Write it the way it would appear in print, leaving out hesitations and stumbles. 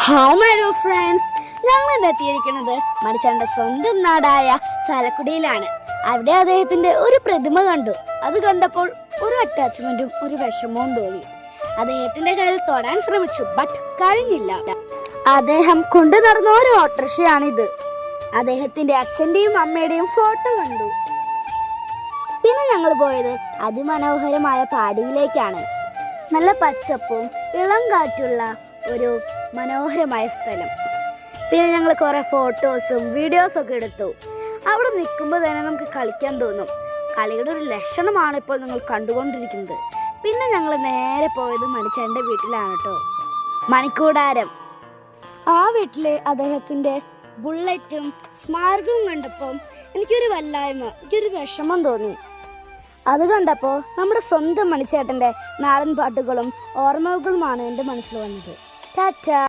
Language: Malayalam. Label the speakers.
Speaker 1: ഹായ് മൈ ഫ്രണ്ട്സ്, ഞങ്ങൾ ഇന്ന് എത്തിയിരിക്കുന്നത് മണിച്ചന്റെ സ്വന്തം നാടായ ചാലക്കുടിയിലാണ്. അവിടെ അദ്ദേഹത്തിന്റെ ഒരു പ്രതിമ കണ്ടു. അത് കണ്ടപ്പോൾ ഒരു അറ്റാച്ച്മെന്റും ഒരു വിഷമവും തോന്നി. അദ്ദേഹത്തിന്റെ കയ്യിൽ തൊടാൻ ശ്രമിച്ചു, ബട്ട് കഴിഞ്ഞില്ല. അദ്ദേഹം കൊണ്ടു നടന്ന ഒരു ഓട്ടോറിക്ഷയാണിത്. അദ്ദേഹത്തിന്റെ അച്ഛന്റെയും അമ്മയുടെയും ഫോട്ടോ കണ്ടു. പിന്നെ ഞങ്ങൾ പോയത് അതിമനോഹരമായ പാടിയിലേക്കാണ്. നല്ല പച്ചപ്പും ഇളം കാറ്റുള്ള ഒരു മനോഹരമായ സ്ഥലം. പിന്നെ ഞങ്ങൾ കുറേ ഫോട്ടോസും വീഡിയോസും ഒക്കെ എടുത്തു. അവിടെ നിൽക്കുമ്പോൾ തന്നെ നമുക്ക് കളിക്കാൻ തോന്നും. കളിയുടെ ഒരു ലക്ഷണമാണ് ഇപ്പോൾ നിങ്ങൾ കണ്ടുകൊണ്ടിരിക്കുന്നത്. പിന്നെ ഞങ്ങൾ നേരെ പോയത് മണിച്ചേട്ടൻ്റെ വീട്ടിലാണ് കേട്ടോ, മണിക്കൂടാരം. ആ വീട്ടിൽ അദ്ദേഹത്തിൻ്റെ ബുള്ളറ്റും സ്മാരകവും കണ്ടപ്പോൾ എനിക്കൊരു വിഷമം തോന്നി. അത് കണ്ടപ്പോൾ നമ്മുടെ സ്വന്തം മണിച്ചേട്ടൻ്റെ നാടൻ പാട്ടുകളും ഓർമ്മകളുമാണ് എൻ്റെ മനസ്സിൽ വന്നത്. ടാറ്റാ.